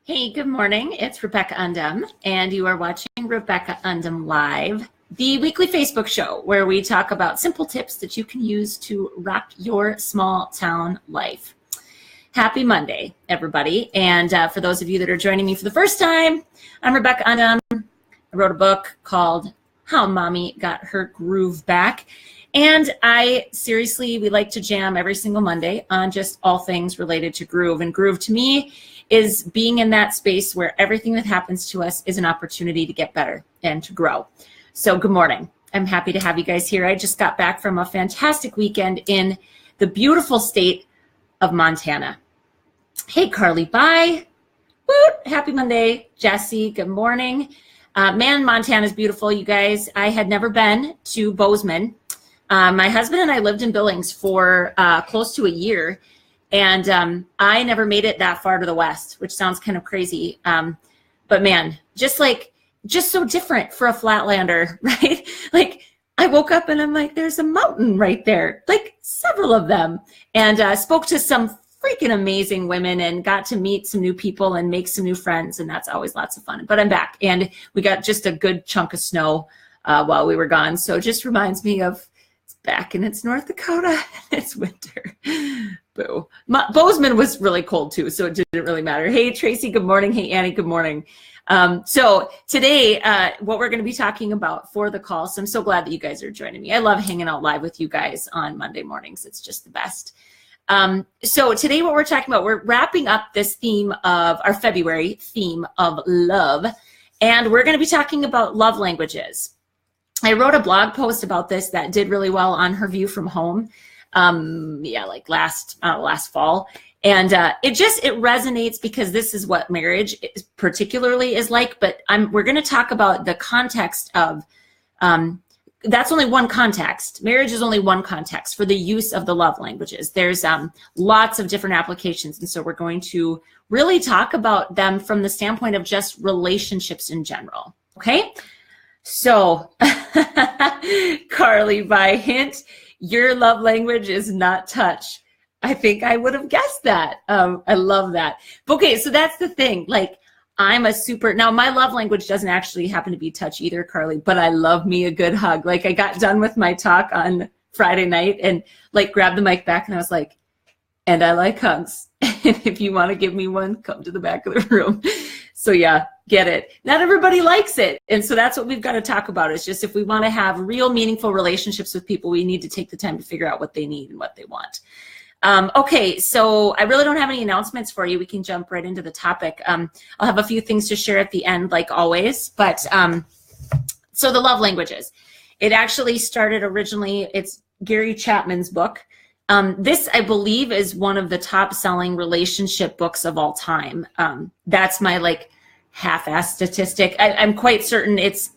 Hey, good morning. It's Rebecca Undum, and you are watching Rebecca Undum Live, the weekly Facebook show where we talk about simple tips that you can use to rock your small town life. Happy Monday, everybody. And for those of you that are joining me for the first time, I'm Rebecca Undum. I wrote a book called How Mommy Got Her Groove Back. And we like to jam every single Monday on just all things related to groove. And groove to me is being in that space where everything that happens to us is an opportunity to get better and to grow. So good morning. I'm happy to have you guys here. I just got back from a fantastic weekend in the beautiful state of Montana. Hey, Carly, bye. Woot, happy Monday. Jesse, good morning. Montana is beautiful, you guys. I had never been to Bozeman. My husband and I lived in Billings for close to a year, and I never made it that far to the west, which sounds kind of crazy. But man, just so different for a flatlander, right? Like I woke up and I'm like, there's a mountain right there, like several of them, and spoke to some freaking amazing women and got to meet some new people and make some new friends, and that's always lots of fun. But I'm back, and we got just a good chunk of snow while we were gone, so it just reminds me of back and it's North Dakota. It's winter. Boo. Bozeman was really cold too, so it didn't really matter. Hey, Tracy, good morning. Hey, Annie, good morning. So today, what we're going to be talking about for the call, so I'm so glad that you guys are joining me. I love hanging out live with you guys on Monday mornings. It's just the best. So today what we're talking about, we're wrapping up this theme of our February theme of love, and we're going to be talking about love languages. I wrote a blog post about this that did really well on Her View from Home. Like last fall. And it resonates because this is what marriage particularly is like. But we're going to talk about the context of, that's only one context. Marriage is only one context for the use of the love languages. There's lots of different applications. And so we're going to really talk about them from the standpoint of just relationships in general. Okay. So, Carly, by hint, your love language is not touch. I think I would have guessed that. I love that. Okay, so that's the thing. Like, now my love language doesn't actually happen to be touch either, Carly, but I love me a good hug. Like, I got done with my talk on Friday night and like grabbed the mic back and I was like, and I like hugs. And if you want to give me one, come to the back of the room. So yeah, get it. Not everybody likes it. And so that's what we've got to talk about. It's just if we want to have real meaningful relationships with people, we need to take the time to figure out what they need and what they want. Okay, so I really don't have any announcements for you. We can jump right into the topic. I'll have a few things to share at the end, like always. But so the love languages. It actually started originally, it's Gary Chapman's book. This, I believe, is one of the top-selling relationship books of all time. That's my like half-ass statistic. I'm quite certain it's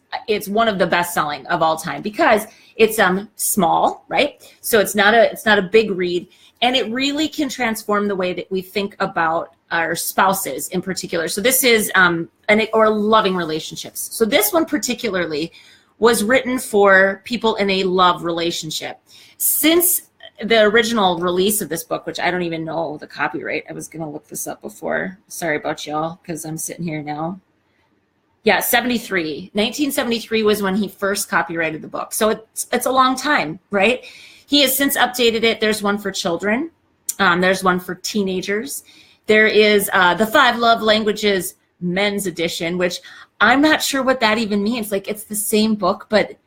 one of the best-selling of all time because it's small, right? So it's not a big read, and it really can transform the way that we think about our spouses in particular. So this is or loving relationships. So this one particularly was written for people in a love relationship. Since the original release of this book, which I don't even know the copyright. I was going to look this up before. Sorry about y'all, because I'm sitting here now. Yeah, 1973 was when he first copyrighted the book. So it's a long time, right? He has since updated it. There's one for children. There's one for teenagers. There is the 5 Love Languages Men's Edition, which I'm not sure what that even means. Like, it's the same book, but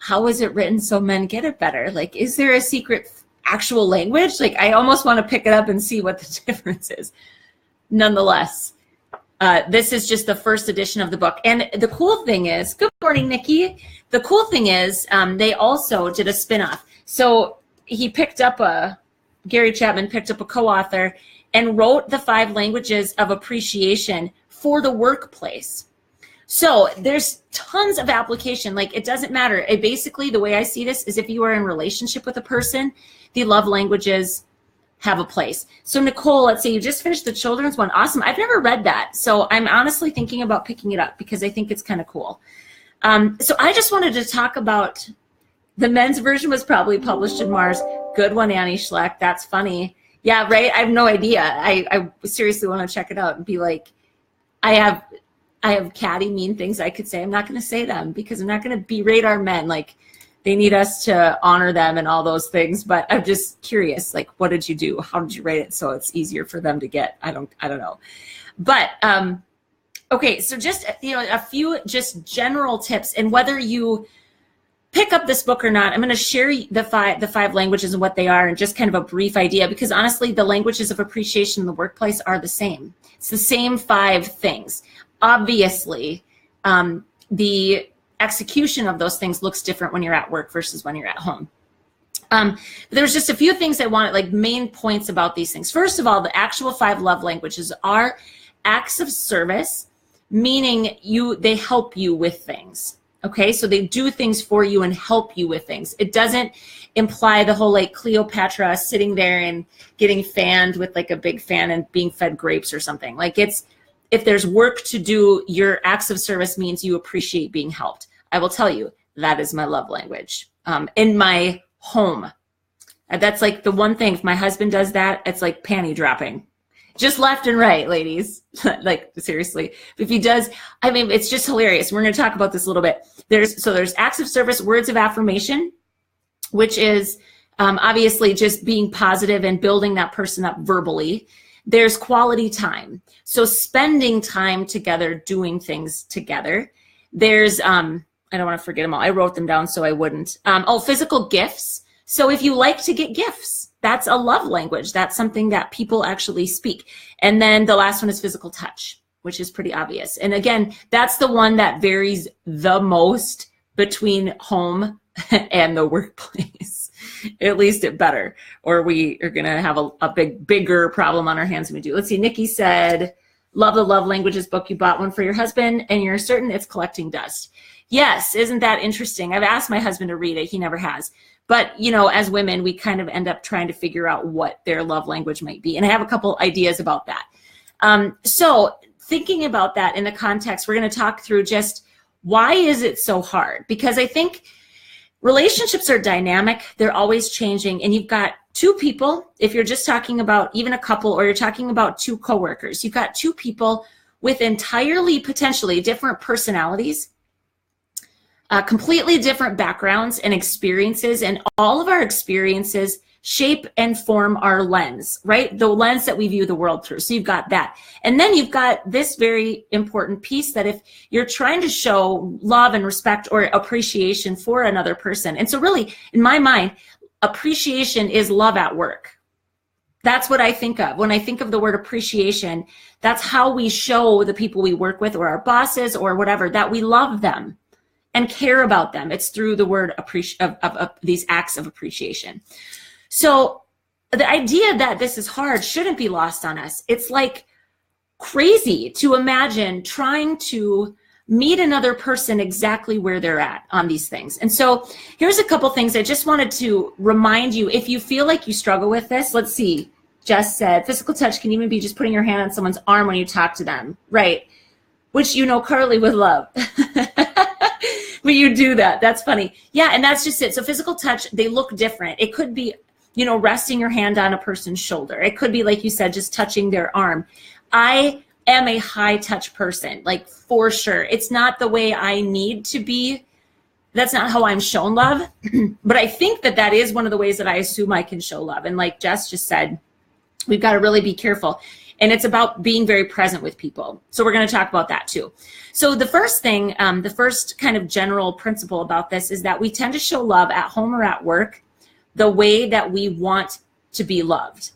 how is it written so men get it better? Like, is there a secret actual language? Like, I almost want to pick it up and see what the difference is. Nonetheless, this is just the first edition of the book. And the cool thing is, good morning, Nikki. The cool thing is they also did a spinoff. So Gary Chapman picked up a co-author and wrote the 5 languages of appreciation for the workplace. So there's tons of application. Like, it doesn't matter. Basically, the way I see this is if you are in relationship with a person, the love languages have a place. So Nicole, let's say you just finished the children's one. Awesome. I've never read that. So I'm honestly thinking about picking it up because I think it's kind of cool. So I just wanted to talk about the men's version was probably published in Mars. Good one, Annie Schleck. That's funny. Yeah, right. I have no idea. I seriously want to check it out and be like, I have catty, mean things I could say. I'm not going to say them because I'm not going to berate our men. Like, they need us to honor them and all those things. But I'm just curious, like, what did you do? How did you write it so it's easier for them to get? I don't know. But okay, so just a few just general tips, and whether you pick up this book or not, I'm going to share the five languages and what they are, and just kind of a brief idea, because honestly, the languages of appreciation in the workplace are the same. It's the same 5 things. Obviously, the execution of those things looks different when you're at work versus when you're at home. There's just a few things I wanted, like main points about these things. First of all, the actual 5 love languages are acts of service, meaning they help you with things. Okay, so they do things for you and help you with things. It doesn't imply the whole like Cleopatra sitting there and getting fanned with like a big fan and being fed grapes or something. Like, it's, if there's work to do, your acts of service means you appreciate being helped. I will tell you, that is my love language. In my home, that's like the one thing, if my husband does that, it's like panty dropping. Just left and right, ladies. Like, seriously. If he does, I mean, it's just hilarious. We're going to talk about this a little bit. There's acts of service, words of affirmation, which is obviously just being positive and building that person up verbally. There's quality time. So spending time together, doing things together. There's, I don't want to forget them all. I wrote them down so I wouldn't. Physical gifts. So if you like to get gifts, that's a love language. That's something that people actually speak. And then the last one is physical touch, which is pretty obvious. And again, that's the one that varies the most between home and the workplace. At least it better, or we are going to have a bigger problem on our hands when we do. Let's see. Nikki said, love the love languages book. You bought one for your husband and you're certain it's collecting dust. Yes. Isn't that interesting? I've asked my husband to read it. He never has. But, as women, we kind of end up trying to figure out what their love language might be. And I have a couple ideas about that. So thinking about that in the context, we're going to talk through just why is it so hard? Because I think relationships are dynamic. They're always changing. And you've got 2 people, if you're just talking about even a couple, or you're talking about 2 coworkers, you've got 2 people with entirely potentially different personalities, completely different backgrounds and experiences, and all of our experiences shape and form our lens, right? The lens that we view the world through. So you've got that. And then you've got this very important piece that if you're trying to show love and respect or appreciation for another person, and so really, in my mind, appreciation is love at work. That's what I think of. When I think of the word appreciation, that's how we show the people we work with or our bosses or whatever that we love them and care about them. It's through the word of these acts of appreciation. So the idea that this is hard shouldn't be lost on us. It's like crazy to imagine trying to meet another person exactly where they're at on these things. And so here's a couple things I just wanted to remind you. If you feel like you struggle with this, let's see. Jess said, physical touch can even be just putting your hand on someone's arm when you talk to them. Right. Which, Carly would love. But you do that. That's funny. Yeah. And that's just it. So physical touch, they look different. It could be, resting your hand on a person's shoulder. It could be, like you said, just touching their arm. I am a high touch person, like for sure. It's not the way I need to be. That's not how I'm shown love. But I think that is one of the ways that I assume I can show love. And like Jess just said, we've got to really be careful. And it's about being very present with people. So we're going to talk about that too. So the first thing, the first kind of general principle about this is that we tend to show love at home or at work the way that we want to be loved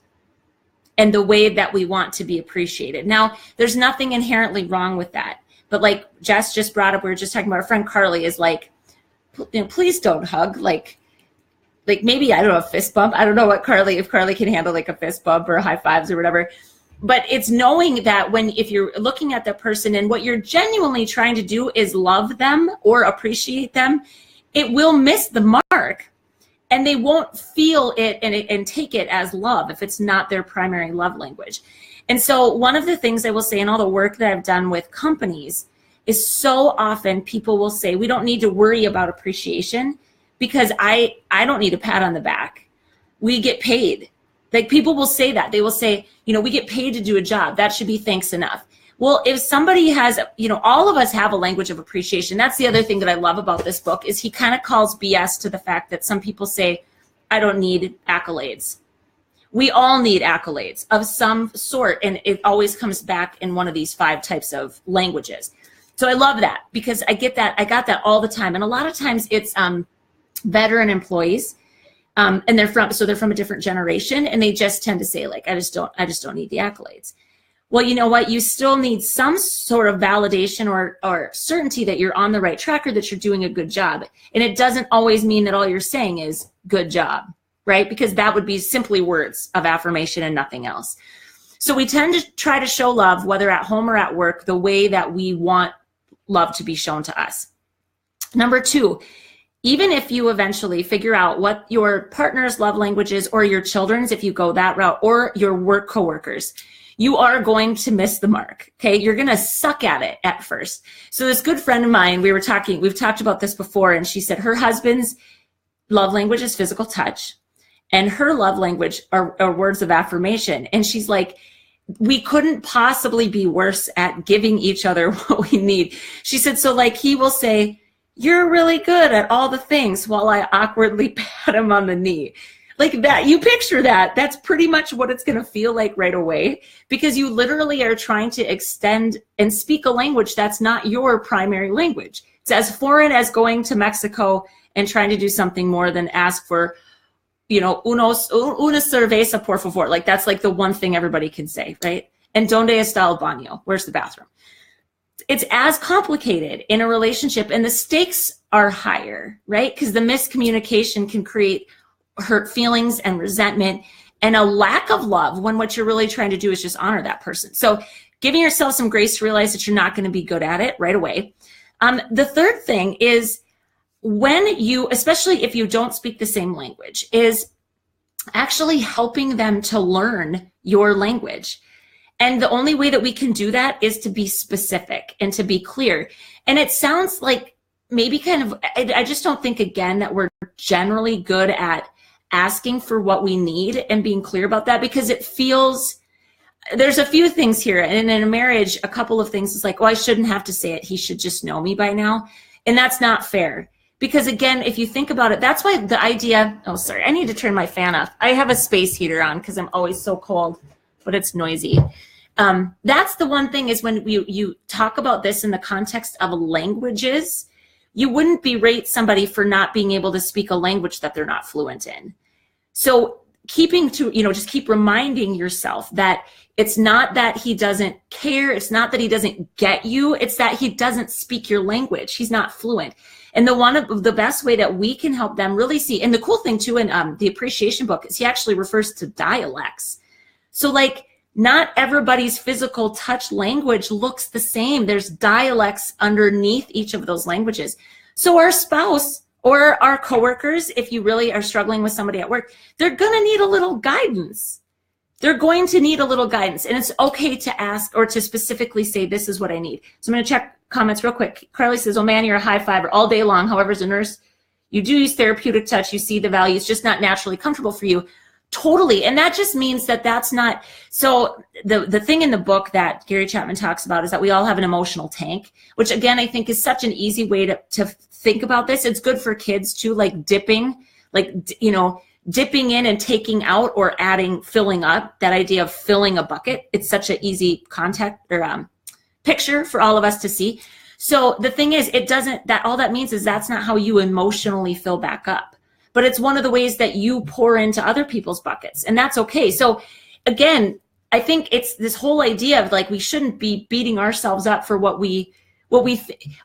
and the way that we want to be appreciated. Now, there's nothing inherently wrong with that. But like Jess just brought up, we were just talking about our friend Carly is like, please don't hug. Like maybe, I don't know, a fist bump. I don't know if Carly can handle like a fist bump or high fives or whatever. But it's knowing that if you're looking at the person and what you're genuinely trying to do is love them or appreciate them, it will miss the mark and they won't feel it and take it as love if it's not their primary love language. And so one of the things I will say in all the work that I've done with companies is so often people will say, we don't need to worry about appreciation because I don't need a pat on the back. We get paid. Like people will say that. They will say, we get paid to do a job. That should be thanks enough. Well, if somebody has, all of us have a language of appreciation. That's the other thing that I love about this book is he kind of calls BS to the fact that some people say, I don't need accolades. We all need accolades of some sort, and it always comes back in one of these 5 types of languages. So I love that because I get that. I got that all the time. And a lot of times it's veteran employees, and they're from a different generation, and they just tend to say like, I just don't need the accolades. Well, you know what? You still need some sort of validation or certainty that you're on the right track or that you're doing a good job. And it doesn't always mean that all you're saying is good job, right? Because that would be simply words of affirmation and nothing else. So we tend to try to show love, whether at home or at work, the way that we want love to be shown to us. Number 2, even if you eventually figure out what your partner's love language is, or your children's, if you go that route, or your work coworkers, you are going to miss the mark. Okay. You're going to suck at it at first. So this good friend of mine, we've talked about this before, and she said her husband's love language is physical touch and her love language are words of affirmation. And she's like, we couldn't possibly be worse at giving each other what we need. She said, so like he will say, you're really good at all the things, while I awkwardly pat him on the knee. Like that, you picture that. That's pretty much what it's going to feel like right away, because you literally are trying to extend and speak a language that's not your primary language. It's as foreign as going to Mexico and trying to do something more than ask for, una cerveza, por favor. Like that's like the one thing everybody can say, right? And donde está el baño? Where's the bathroom? It's as complicated in a relationship, and the stakes are higher, right? Because the miscommunication can create hurt feelings and resentment and a lack of love when what you're really trying to do is just honor that person. So giving yourself some grace to realize that you're not going to be good at it right away. The third thing is, when you, especially if you don't speak the same language, is actually helping them to learn your language. And the only way that we can do that is to be specific and to be clear. And it sounds like maybe kind of, I just don't think, again, that we're generally good at asking for what we need and being clear about that, because it feels, there's a few things here. And in a marriage, a couple of things is like, oh, I shouldn't have to say it. He should just know me by now. And that's not fair. Because again, if you think about it, that's why the idea, oh, sorry, I need to turn my fan off. I have a space heater on because I'm always so cold, but it's noisy. That's the one thing is when you talk about this in the context of languages, you wouldn't berate somebody for not being able to speak a language that they're not fluent in. So keeping to, just keep reminding yourself that it's not that he doesn't care. It's not that he doesn't get you. It's that he doesn't speak your language. He's not fluent. And one of the best way that we can help them really see, and the cool thing too in the appreciation book is he actually refers to dialects. So like not everybody's physical touch language looks the same. There's dialects underneath each of those languages. So our spouse or our coworkers, if you really are struggling with somebody at work, they're going to need a little guidance. They're going to need a little guidance, and it's okay to ask or to specifically say, this is what I need. So I'm going to check comments real quick. Carly says, oh man, you're a high fiver all day long. However, as a nurse, you do use therapeutic touch. You see the value. It's just not naturally comfortable for you. Totally. And that just means that that's not, so the thing in the book that Gary Chapman talks about is that we all have an emotional tank, which again, I think is such an easy way to think about this. It's good for kids too, like dipping, dipping in and taking out or adding, filling up, that idea of filling a bucket. It's such an easy contact or picture for all of us to see. So the thing is, all that means is that's not how you emotionally fill back up. But it's one of the ways that you pour into other people's buckets, and that's okay. So again, I think it's this whole idea of like, we shouldn't be beating ourselves up for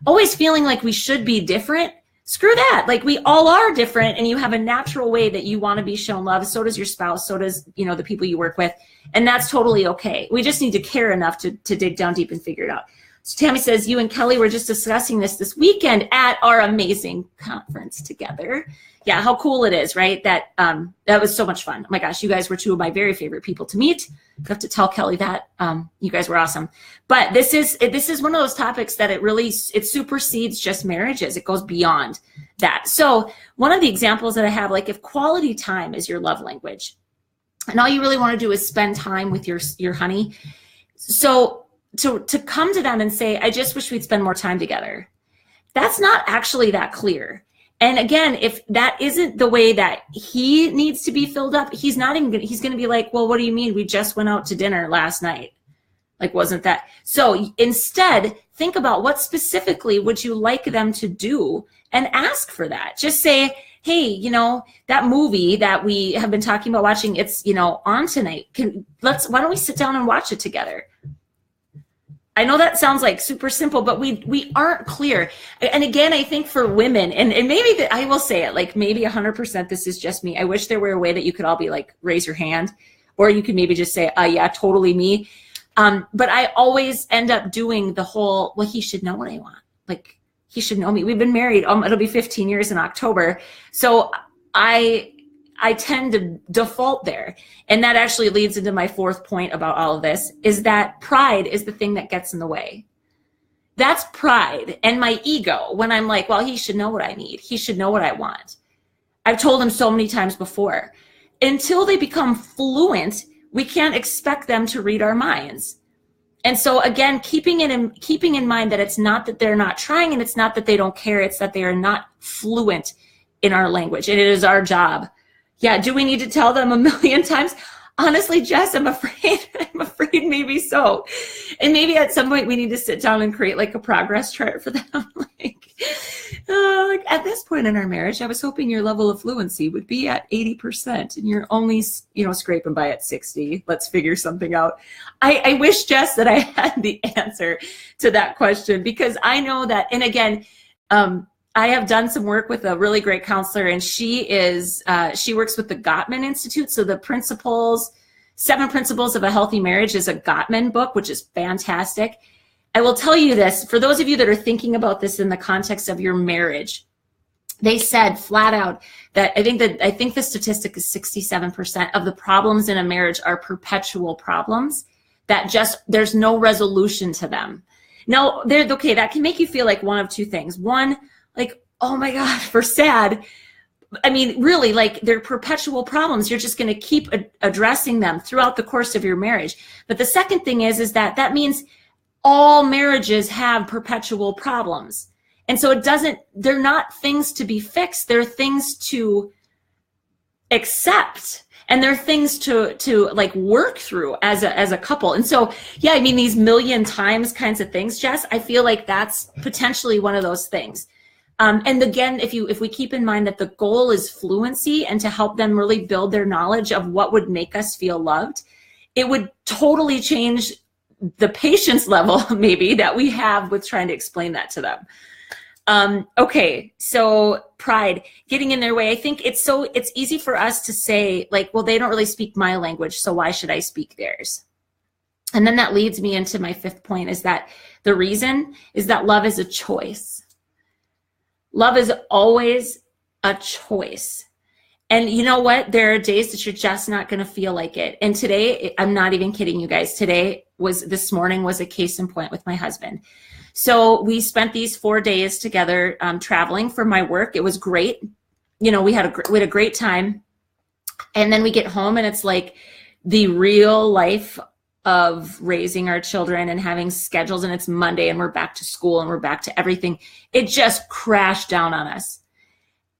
always feeling like we should be different. Screw that. Like we all are different, and you have a natural way that you want to be shown love. So does your spouse. So does, the people you work with. And that's totally okay. We just need to care enough to dig down deep and figure it out. So Tammy says, you and Kelly were just discussing this weekend at our amazing conference together. Yeah, how cool it is, right? That was so much fun. Oh my gosh, you guys were two of my very favorite people to meet. I have to tell Kelly that. You guys were awesome. But this is one of those topics that it supersedes just marriages. It goes beyond that. So one of the examples that I have, like if quality time is your love language, and all you really want to do is spend time with your honey. So to come to them and say, I just wish we'd spend more time together. That's not actually that clear. And again, if that isn't the way that he needs to be filled up, he's going to be like, well, what do you mean? We just went out to dinner last night. Like, wasn't that? So instead, think about what specifically would you like them to do and ask for that. Just say, hey, you know, that movie that we have been talking about watching, it's, you know, on tonight. Why don't we sit down and watch it together? I know that sounds like super simple, but we aren't clear. And again, I think for women, and maybe I will say it, like maybe 100% this is just me. I wish there were a way that you could all be like, raise your hand, or you could maybe just say, yeah, totally me. But I always end up doing the whole, well, he should know what I want. Like, he should know me. We've been married. It'll be 15 years in October. So I tend to default there. And that actually leads into my fourth point about all of this, is that pride is the thing that gets in the way. That's pride and my ego when I'm like, well, he should know what I need. He should know what I want. I've told him so many times before. Until they become fluent, we can't expect them to read our minds. And so again, keeping in mind that it's not that they're not trying, and it's not that they don't care, it's that they are not fluent in our language. And it is our job. Yeah, do we need to tell them a million times? Honestly, Jess, I'm afraid maybe so. And maybe at some point we need to sit down and create like a progress chart for them. like at this point in our marriage, I was hoping your level of fluency would be at 80% and you're only, scraping by at 60. Let's figure something out. I wish, Jess, that I had the answer to that question, because I know that, and again, I have done some work with a really great counselor, and she works with the Gottman Institute. So the 7 Principles of a Healthy Marriage is a Gottman book, which is fantastic. I will tell you this, for those of you that are thinking about this in the context of your marriage, they said flat out that I think the statistic is 67% of the problems in a marriage are perpetual problems that just, there's no resolution to them. Now, that can make you feel like one of two things. One, like, oh my gosh, we're sad. I mean, really, like, they're perpetual problems. You're just going to keep addressing them throughout the course of your marriage. But the second thing is that means all marriages have perpetual problems. And so they're not things to be fixed. They're things to accept. And they're things to like work through as a couple. And so, yeah, I mean, these million times kinds of things, Jess, I feel like that's potentially one of those things. And again, if we keep in mind that the goal is fluency and to help them really build their knowledge of what would make us feel loved, it would totally change the patience level maybe that we have with trying to explain that to them. Okay, so pride getting in their way. I think it's easy for us to say, like, well, they don't really speak my language, so why should I speak theirs? And then that leads me into my fifth point, is that the reason is that love is a choice. Love is always a choice. And you know what? There are days that you're just not going to feel like it. And today, I'm not even kidding you guys. This morning was a case in point with my husband. So we spent these 4 days together traveling for my work. It was great. We had a great time. And then we get home and it's like the real life of raising our children and having schedules, and it's Monday and we're back to school and we're back to everything. It just crashed down on us.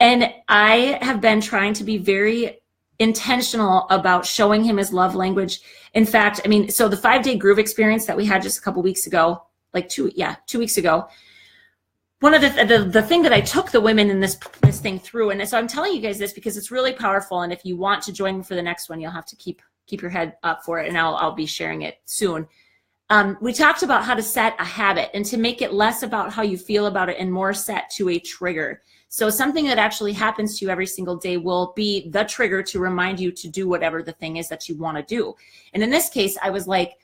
And I have been trying to be very intentional about showing him his love language. In fact, so the 5-day Groove experience that we had just a couple weeks ago, 2 weeks ago, one of the thing that I took the women in this thing through, and so I'm telling you guys this because it's really powerful. And if you want to join me for the next one, you'll have to keep your head up for it, and I'll be sharing it soon. We talked about how to set a habit and to make it less about how you feel about it and more set to a trigger. So something that actually happens to you every single day will be the trigger to remind you to do whatever the thing is that you want to do. And in this case, I was like,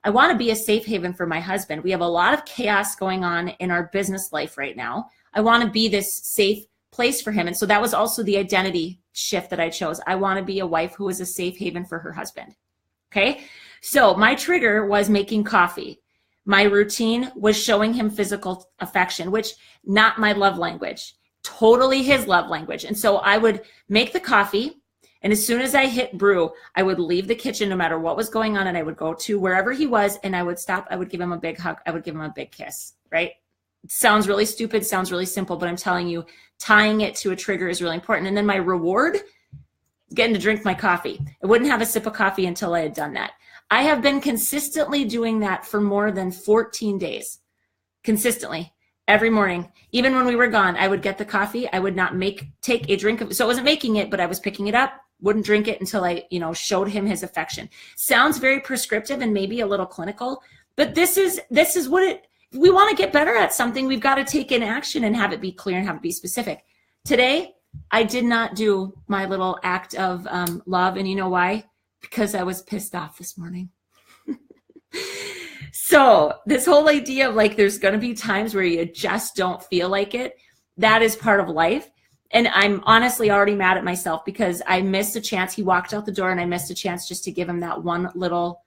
I want to be a safe haven for my husband. We have a lot of chaos going on in our business life right now. I want to be this safe place for him. And so that was also the identity shift that I chose. I want to be a wife who is a safe haven for her husband. Okay. So my trigger was making coffee. My routine was showing him physical affection, which not my love language, totally his love language. And so I would make the coffee And as soon as I hit brew, I would leave the kitchen no matter what was going on, and I would go to wherever he was, and I would stop. I would give him a big hug. I would give him a big kiss, right? It sounds really stupid, sounds really simple, but I'm telling you, tying it to a trigger is really important. And then my reward, getting to drink my coffee. I wouldn't have a sip of coffee until I had done that. I have been consistently doing that for more than 14 days. Consistently. Every morning. Even when we were gone, I would get the coffee. I would not take a drink of it. So I wasn't making it, but I was picking it up, wouldn't drink it until I, showed him his affection. Sounds very prescriptive and maybe a little clinical, but this is what we want to get better at something. We've got to take in action and have it be clear and have it be specific. Today, I did not do my little act of love. And you know why? Because I was pissed off this morning. So this whole idea of like, there's going to be times where you just don't feel like it. That is part of life. And I'm honestly already mad at myself because I missed a chance. He walked out the door and I missed a chance just to give him that one little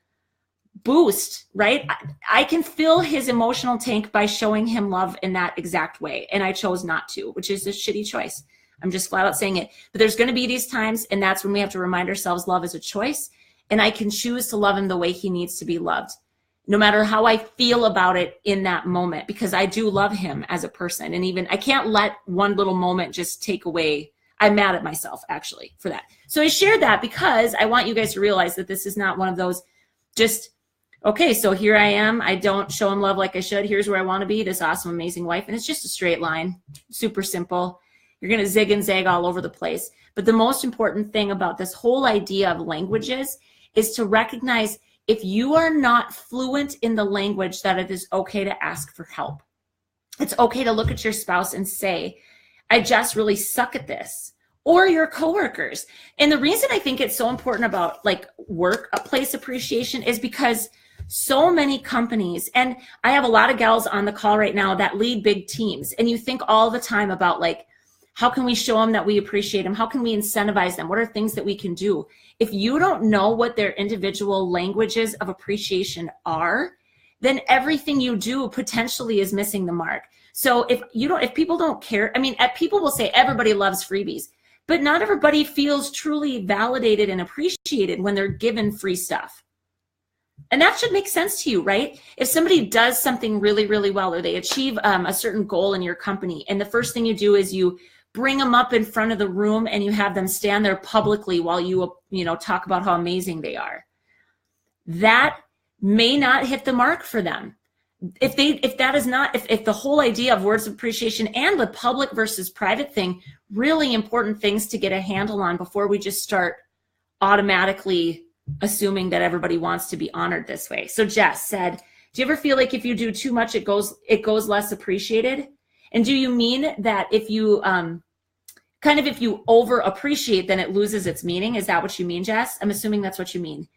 boost, right? I can fill his emotional tank by showing him love in that exact way. And I chose not to, which is a shitty choice. I'm just flat out saying it. But there's going to be these times, and that's when we have to remind ourselves love is a choice. And I can choose to love him the way he needs to be loved, no matter how I feel about it in that moment, because I do love him as a person. And even I can't let one little moment just take away. I'm mad at myself actually for that. So I shared that because I want you guys to realize that this is not one of those just, okay, so here I am. I don't show him love like I should. Here's where I want to be, this awesome, amazing wife. And it's just a straight line, super simple. You're going to zig and zag all over the place. But the most important thing about this whole idea of languages is to recognize if you are not fluent in the language, that it is okay to ask for help. It's okay to look at your spouse and say, I just really suck at this. Or your coworkers. And the reason I think it's so important about like workplace appreciation is because so many companies, and I have a lot of gals on the call right now that lead big teams, and you think all the time about like, how can we show them that we appreciate them? How can we incentivize them? What are things that we can do? If you don't know what their individual languages of appreciation are, then everything you do potentially is missing the mark. So if people don't care, I mean, people will say everybody loves freebies, but not everybody feels truly validated and appreciated when they're given free stuff. And that should make sense to you, right? If somebody does something really, really well, or they achieve a certain goal in your company, and the first thing you do is you bring them up in front of the room and you have them stand there publicly while you talk about how amazing they are. That may not hit the mark for them. If the whole idea of words of appreciation and the public versus private thing, really important things to get a handle on before we just start automatically assuming that everybody wants to be honored this way. So Jess said, do you ever feel like if you do too much, it goes less appreciated? And do you mean that if you if you over appreciate, then it loses its meaning? Is that what you mean, Jess? I'm assuming that's what you mean.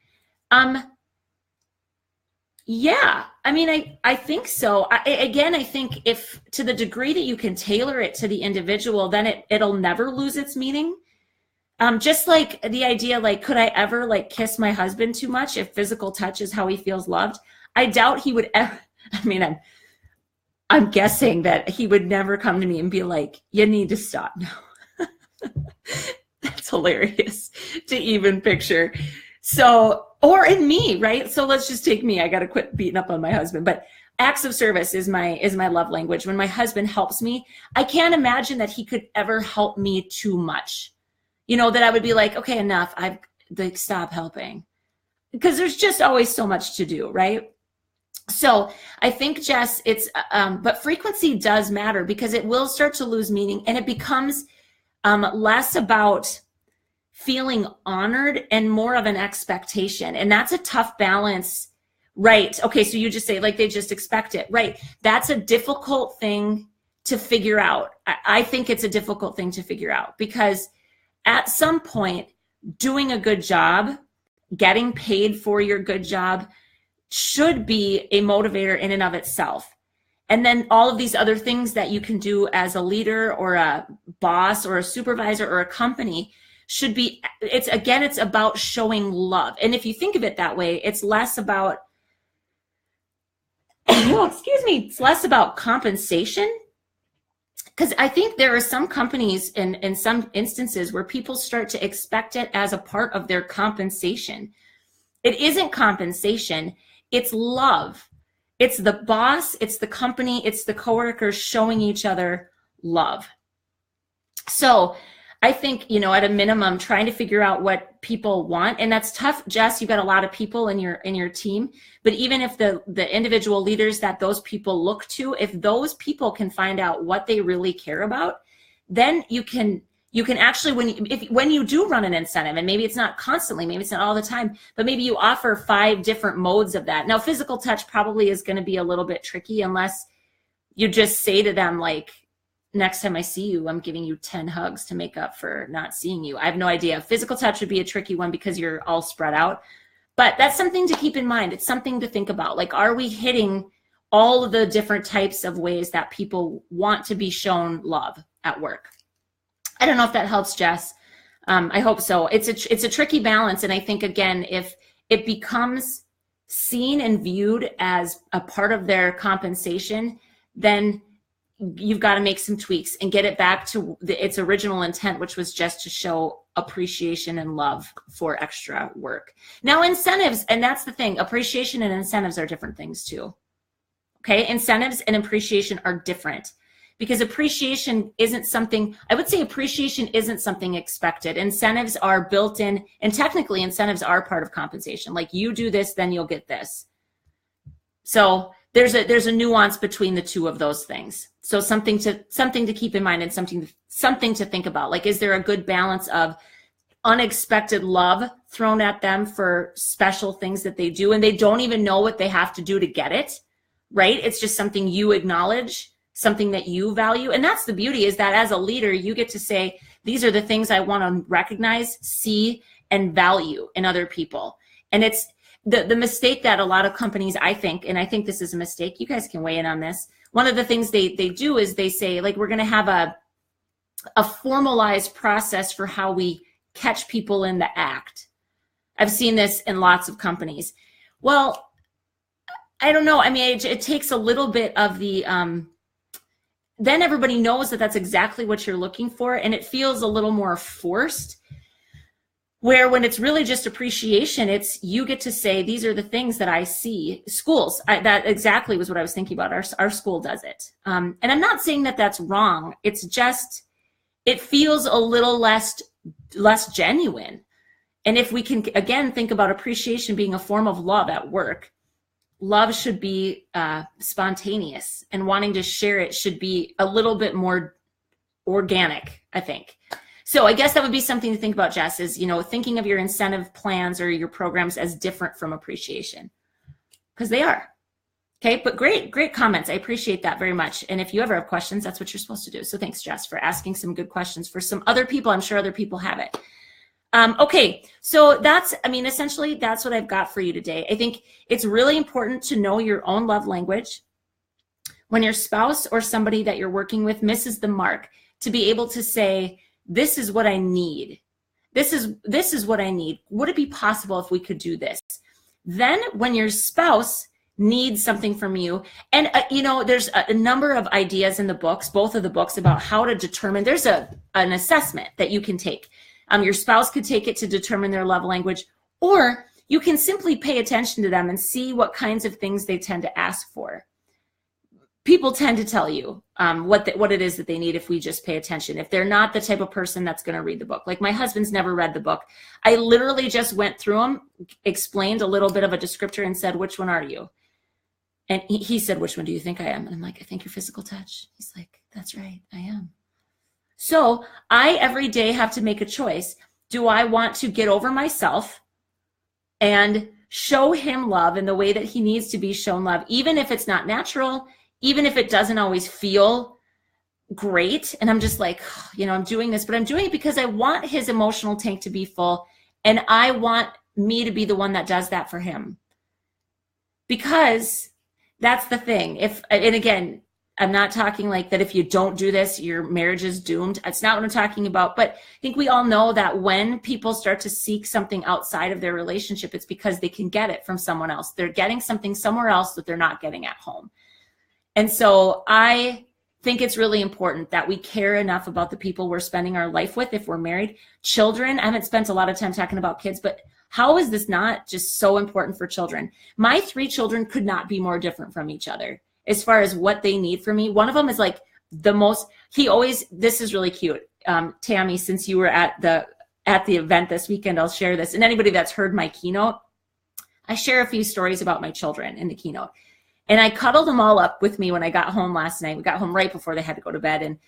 Yeah, I mean, I think so. I think if to the degree that you can tailor it to the individual, then it'll never lose its meaning. Just like the idea, like, could I ever like kiss my husband too much if physical touch is how he feels loved? I doubt he would ever. I mean, I'm guessing that he would never come to me and be like, you need to stop now. That's hilarious to even picture. So, or in me, right? So let's just take me. I got to quit beating up on my husband. But acts of service is my love language. When my husband helps me, I can't imagine that he could ever help me too much. That I would be like, okay, enough. Stop helping. Because there's just always so much to do, right? So I think, Jess, but frequency does matter because it will start to lose meaning, and it becomes less about feeling honored and more of an expectation. And that's a tough balance, right? Okay, so you just say like they just expect it, right? That's a difficult thing to figure out. I think it's a difficult thing to figure out because at some point, doing a good job, getting paid for your good job should be a motivator in and of itself. And then all of these other things that you can do as a leader or a boss or a supervisor or a company should be, it's about showing love. And if you think of it that way, it's less about, it's less about compensation Because I think there are some companies in some instances where people start to expect it as a part of their compensation. It isn't compensation, it's love. It's the boss, it's the company, it's the coworkers showing each other love. So I think, you know, at a minimum, trying to figure out what people want, and that's tough, Jess. You've got a lot of people in your team, but even if the individual leaders that those people look to, if those people can find out what they really care about, then you can actually, when you do run an incentive, and maybe it's not constantly, maybe it's not all the time, but maybe you offer 5 different modes of that. Now, physical touch probably is going to be a little bit tricky unless you just say to them, like, next time I see you, I'm giving you 10 hugs to make up for not seeing you. I have no idea. Physical touch would be a tricky one because you're all spread out, but that's something to keep in mind. It's something to think about. Like, are we hitting all of the different types of ways that people want to be shown love at work? I don't know if that helps, Jess. I hope so. It's a tricky balance. And I think, again, if it becomes seen and viewed as a part of their compensation, then you've got to make some tweaks and get it back to its original intent, which was just to show appreciation and love for extra work. Now, incentives, and that's the thing, appreciation and incentives are different things too. Okay, incentives and appreciation are different because appreciation isn't something, I would say appreciation isn't something expected. Incentives are built in, and technically incentives are part of compensation. Like, you do this, then you'll get this. So there's a nuance between the two of those things. So something to keep in mind and something to think about. Like, is there a good balance of unexpected love thrown at them for special things that they do, and they don't even know what they have to do to get it, right? It's just something you acknowledge, something that you value. And that's the beauty, is that as a leader, you get to say, these are the things I want to recognize, see, and value in other people. And it's the mistake that a lot of companies, I think, and I think this is a mistake, you guys can weigh in on this. One of the things they do is they say, like, we're going to have a formalized process for how we catch people in the act. I've seen this in lots of companies. Well, I don't know. I mean, it takes a little bit of the, then everybody knows that that's exactly what you're looking for, and it feels a little more forced. Where when it's really just appreciation, it's you get to say, these are the things that I see. Schools, that exactly was what I was thinking about. Our school does it. And I'm not saying that that's wrong. It's just, it feels a little less genuine. And if we can, again, think about appreciation being a form of love at work, love should be spontaneous, and wanting to share it should be a little bit more organic, I think. So I guess that would be something to think about, Jess, is, you know, thinking of your incentive plans or your programs as different from appreciation, because they are. Okay, but great comments. I appreciate that very much. And if you ever have questions, that's what you're supposed to do. So thanks, Jess, for asking some good questions for some other people. I'm sure other people have it. Okay, so that's, I mean, essentially that's what I've got for you today. I think it's really important to know your own love language. When your spouse or somebody that you're working with misses the mark, to be able to say, this is what I need. This is what I need. Would it be possible if we could do this? Then when your spouse needs something from you, and you know, there's a number of ideas in the books, both of the books, about how to determine, there's an assessment that you can take. Your spouse could take it to determine their love language, or you can simply pay attention to them and see what kinds of things they tend to ask for. People tend to tell you what it is that they need if we just pay attention. If they're not the type of person that's going to read the book. Like, my husband's never read the book. I literally just went through them, explained a little bit of a descriptor, and said, which one are you? And he said, which one do you think I am? And I'm like, I think you're physical touch. He's like, that's right, I am. So I every day have to make a choice. Do I want to get over myself and show him love in the way that he needs to be shown love, even if it's not natural, even if it doesn't always feel great? And I'm just like, you know, I'm doing this, but I'm doing it because I want his emotional tank to be full, and I want me to be the one that does that for him. Because that's the thing. And again, I'm not talking like that if you don't do this, your marriage is doomed. That's not what I'm talking about. But I think we all know that when people start to seek something outside of their relationship, it's because they can get it from someone else. They're getting something somewhere else that they're not getting at home. And so I think it's really important that we care enough about the people we're spending our life with if we're married. Children, I haven't spent a lot of time talking about kids, but how is this not just so important for children? My 3 children could not be more different from each other as far as what they need from me. One of them is like the most, this is really cute. Tammy, since you were at the event this weekend, I'll share this. And anybody that's heard my keynote, I share a few stories about my children in the keynote. And I cuddled them all up with me when I got home last night. We got home right before they had to go to bed. And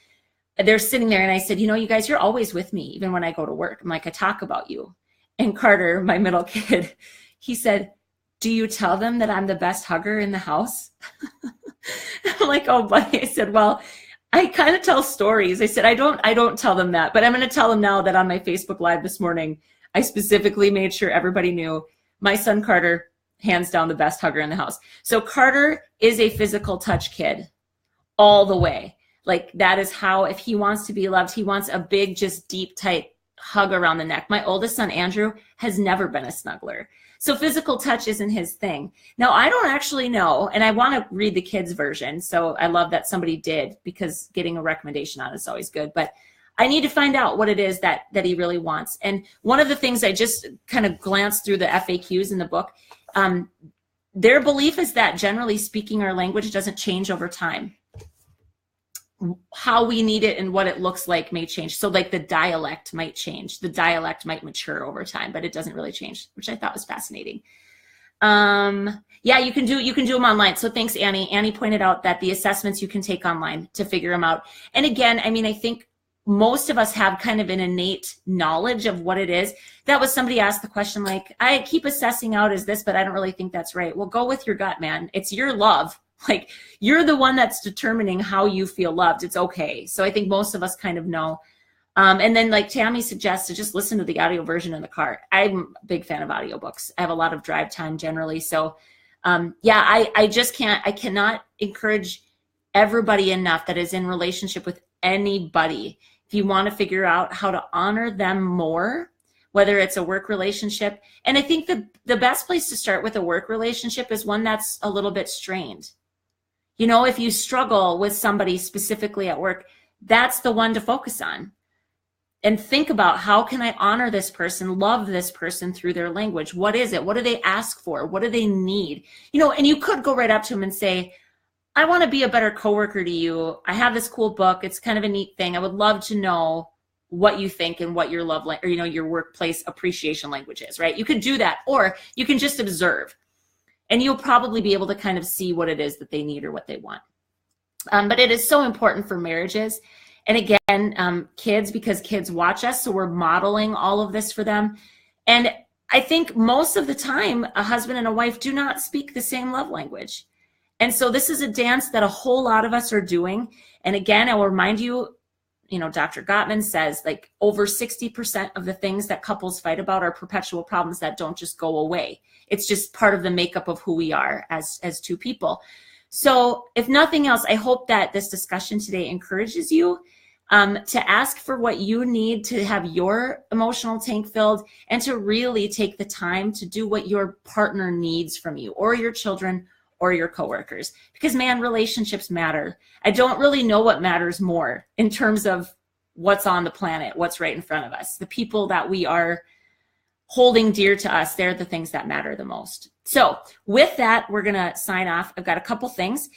they're sitting there and I said, you guys, you're always with me, even when I go to work. I'm like, I talk about you. And Carter, my middle kid, he said, do you tell them that I'm the best hugger in the house? I'm like, oh, buddy. I said, well, I kind of tell stories. I said, I don't tell them that, but I'm going to tell them now that on my Facebook Live this morning, I specifically made sure everybody knew my son Carter, hands down the best hugger in the house. So Carter is a physical touch kid all the way. Like that is how, if he wants to be loved, he wants a big, just deep, tight hug around the neck. My oldest son, Andrew, has never been a snuggler. So physical touch isn't his thing. Now, I don't actually know, and I want to read the kids' version. So I love that somebody did, because getting a recommendation on it is always good. But I need to find out what it is that he really wants. And one of the things I just kind of glanced through the FAQs in the book, their belief is that generally speaking, our language doesn't change over time. How we need it and what it looks like may change. So like the dialect might change. The dialect might mature over time, but it doesn't really change, which I thought was fascinating. Yeah, you can do them online. So thanks, Annie. Annie pointed out that the assessments you can take online to figure them out. And again, I mean, I think most of us have kind of an innate knowledge of what it is. That was somebody asked the question, like, I keep assessing out as this, but I don't really think that's right. Well, go with your gut, man. It's your love. Like, you're the one that's determining how you feel loved. It's okay. So I think most of us kind of know. And then like Tammy suggested, just listen to the audio version in the car. I'm a big fan of audiobooks. I have a lot of drive time generally. So yeah, I cannot encourage everybody enough that is in relationship with anybody. If you want to figure out how to honor them more, whether it's a work relationship. And I think the best place to start with a work relationship is one that's a little bit strained. You know, if you struggle with somebody specifically at work, that's the one to focus on. And think about, how can I honor this person, love this person through their language? What is it? What do they ask for? What do they need? You know, and you could go right up to them and say, I want to be a better coworker to you. I have this cool book. It's kind of a neat thing. I would love to know what you think and what your love, or, you know, your workplace appreciation language is, right? You could do that, or you can just observe, and you'll probably be able to kind of see what it is that they need or what they want. But it is so important for marriages. And again, kids, because kids watch us, so we're modeling all of this for them. And I think most of the time, a husband and a wife do not speak the same love language. And so this is a dance that a whole lot of us are doing. And again, I will remind you, you know, Dr. Gottman says like over 60% of the things that couples fight about are perpetual problems that don't just go away. It's just part of the makeup of who we are as two people. So if nothing else, I hope that this discussion today encourages you to ask for what you need to have your emotional tank filled, and to really take the time to do what your partner needs from you, or your children, or your coworkers. Because man, relationships matter. I don't really know what matters more in terms of what's on the planet, what's right in front of us. The people that we are holding dear to us, they're the things that matter the most. So with that, we're gonna sign off. I've got a couple things.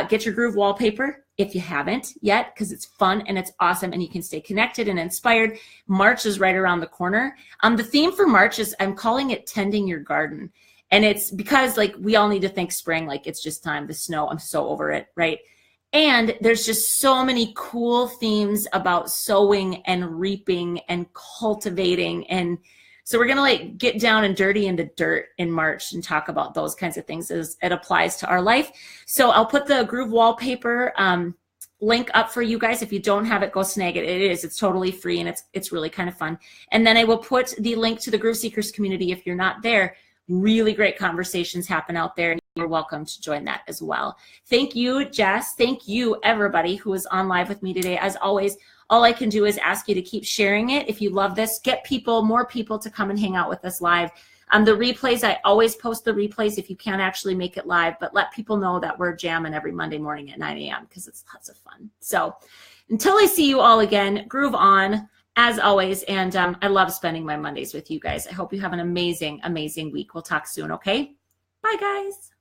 Get your Groove wallpaper if you haven't yet, because it's fun and it's awesome and you can stay connected and inspired. March is right around the corner. The theme for March is, I'm calling it Tending Your Garden. And it's because like we all need to think spring, like it's just time, the snow, I'm so over it, right? And there's just so many cool themes about sowing and reaping and cultivating. And so we're gonna like get down and dirty in the dirt in March and talk about those kinds of things as it applies to our life. So I'll put the Groove wallpaper link up for you guys. If you don't have it, go snag it. It's totally free, and it's really kind of fun. And then I will put the link to the Groove Seekers community if you're not there. Really great conversations happen out there, and you're welcome to join that as well. Thank you, Jess. Thank you, everybody who is on live with me today. As always, all I can do is ask you to keep sharing it. If you love this, get more people to come and hang out with us live. The replays, I always post the replays if you can't actually make it live, but let people know that we're jamming every Monday morning at 9 a.m. because it's lots of fun. So until I see you all again, groove on as always. And I love spending my Mondays with you guys. I hope you have an amazing, amazing week. We'll talk soon, okay? Bye, guys.